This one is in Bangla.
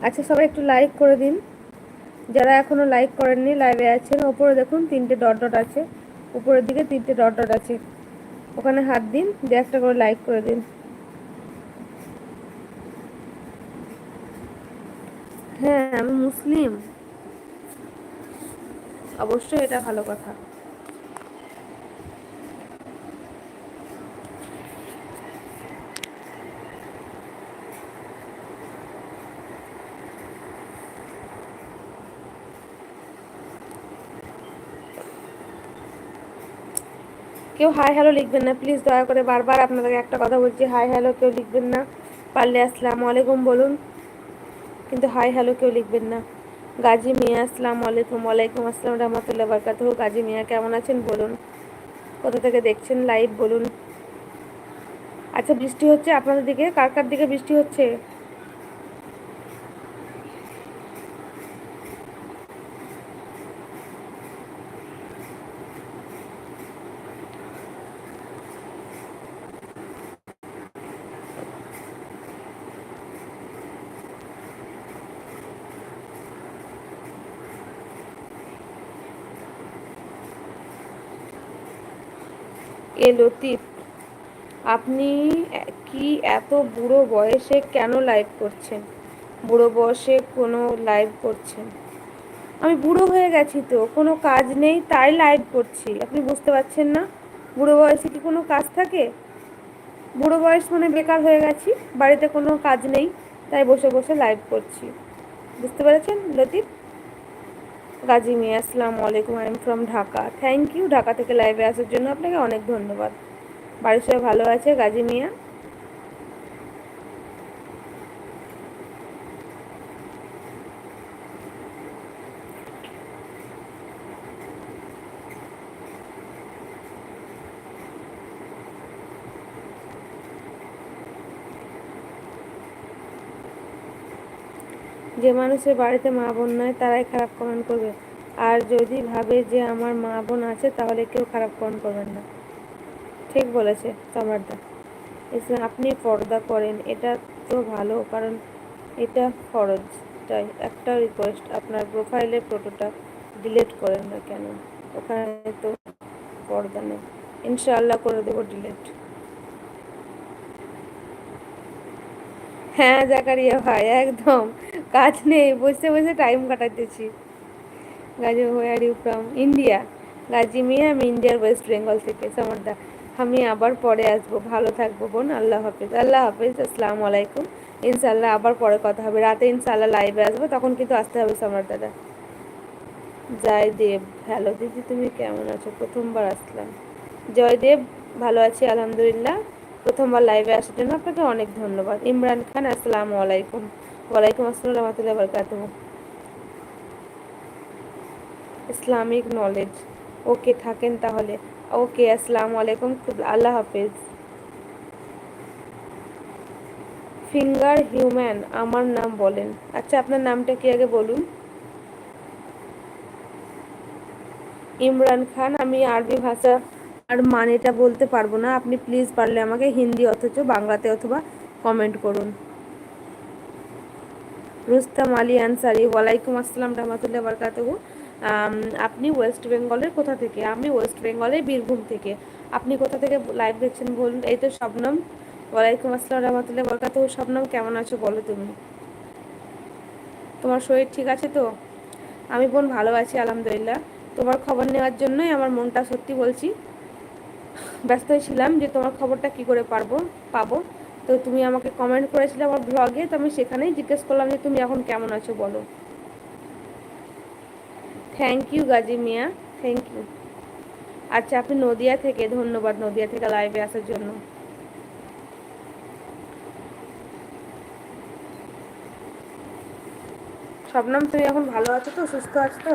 আচ্ছা, সবাই একটু লাইক করে দিন। যারা এখনো লাইক করেননি, লাইভে আছেন, ওপরে দেখুন 3টে ডট ডট আছে, উপরের দিকে 3টে ডট ডট আছে, ওখানে হাত দিন, দিয়ে একটা করে লাইক করে দিন। হ্যাঁ, আমি মুসলিম। অবশ্যই, এটা ভালো কথা। কেউ হাই হ্যালো লিখবেন না প্লিজ, দয়া করে। বারবার আপনাদেরকে একটা কথা বলছি, হাই হ্যালো কেউ লিখবেন না। পারলে আসসালামু আলাইকুম বলুন, কিন্তু হাই হ্যালো কেউ লিখবেন না। গাজী মিয়া, আসসালামু আলাইকুম। ওয়ালাইকুম আসসালাম রহমতুল্লাহ বারকাতুহু। গাজী মিয়া কেমন আছেন বলুন, কোথা থেকে দেখছেন লাইভ বলুন। আচ্ছা, বৃষ্টি হচ্ছে আপনাদের দিকে? কার কার দিকে বৃষ্টি হচ্ছে? এ লতিফ, আপনি কি এত বুড়ো বয়সে কেন লাইভ করছেন? বুড়ো বয়সে কোনো লাইভ করছেন? আমি বুড়ো হয়ে গেছি তো, কোনো কাজ নেই তাই লাইভ করছি। আপনি বুঝতে পারছেন না? বুড়ো বয়সে কি কোনো কাজ থাকে? বুড়ো বয়স মানে বেকার হয়ে গেছি, বাড়িতে কোনো কাজ নেই, তাই বসে বসে লাইভ করছি। বুঝতে পেরেছেন লতিফ? গাজী মিয়া, আসসালামু আলাইকুম। I am from Dhaka. Thank you Dhaka থেকে লাইভে আসার জন্য, আপনাকে অনেক ধন্যবাদ। বাড়ির সবাই ভালো আছে গাজী মিয়া? যে মানুষের বাড়িতে মা বোন নয় তারাই খারাপ কমেন্ট করবে, আর যদি ভাবে যে আমার মা বোন আছে তাহলে কেউ খারাপ কমেন্ট করবেন না। ঠিক বলেছে সম্রাটদা। ইসলাম, আপনি পর্দা করেন, এটা তো ভালো, কারণ এটা ফরজ। তাই একটা রিকোয়েস্ট, আপনার প্রোফাইলের ফটোটা ডিলিট করেন না কেন? ওখানে তো পর্দা নেই। ইনশাআল্লাহ করে দেবো ডিলিট। হ্যাঁ জাকারিয়া ভাই, একদম কাজ নেই, বসে বসে টাইম কাটাতেছি। Ghazi, where you from? India. Ghazi মিয়া, আমি ইন্ডিয়ার ওয়েস্ট বেঙ্গল থেকে। সমর্দা, আমি আবার পরে আসবো। ভালো থাকবো বোন, আল্লাহ হাফিজ। আল্লাহ হাফিজ, আসসালামু আলাইকুম। ইনশাল্লাহ আবার পরে কথা হবে, রাতে ইনশাল্লাহ লাইভে আসবো, তখন কিন্তু আসতে হবে সমর দাদা। জয়দেব, হ্যালো দিদি, তুমি কেমন আছো? প্রথমবার আসলাম। জয়দেব, ভালো আছি আলহামদুলিল্লাহ। প্রথমবার লাইভে আসার জন্য আপনাকে অনেক ধন্যবাদ। ইমরান খান, আসসালামু আলাইকুম। ওয়ালাইকুম আসসালাম রহমতুল্লাহ বরকাতুহু। ইসলামিক নলেজ, ওকে থাকেন তাহলে। ওকে, আসসালামু আলাইকুম, আল্লাহ হাফিজ। ফিঙ্গার হিউম্যান, আমার নাম বলেন। আচ্ছা, আপনার নামটা কি আগে বলুন। ইমরান খান, আমি আরবি ভাষা আর মানেটা বলতে পারবো না, আপনি প্লিজ পারলে আমাকে হিন্দি অথচ বাংলাতে অথবা কমেন্ট করুন। রুস্তাম আলী আনসারি, ওয়ালাইকুম আসসালাম রহমতুল্লাহ বরকাতুহু। আপনি ওয়েস্ট বেঙ্গলের কোথা থেকে? আমি ওয়েস্ট বেঙ্গলের বীরভূম থেকে। আপনি কোথা থেকে লাইভ দেখছেন বলুন? এই তো শবনম, ওয়ালাইকুম আসসালাম রহমতুল্লাহ বরকাতুহু। শবনম কেমন আছো বলো তুমি? তোমার শরীর ঠিক আছে তো? আমি বোন ভালো আছি আলহামদুলিল্লাহ। তোমার খবর নেওয়ার জন্যই আমার মনটা, সত্যি বলছি, ব্যস্তই ছিলাম যে তোমার খবরটা কি করে পাবো। তো তুমি আমাকে কমেন্ট করেছিলে আমার ব্লগে, তো আমি সেখানেই জিজ্ঞেস করলাম যে তুমি এখন কেমন আছো বলো। Thank you Gazi Mia, thank you. আচ্ছা, আপনি নদিয়া থেকে, ধন্যবাদ নদিয়া থেকে লাইভে আসার জন্য। শবনম, তুমি এখন ভালো আছো তো, সুস্থ আছো তো?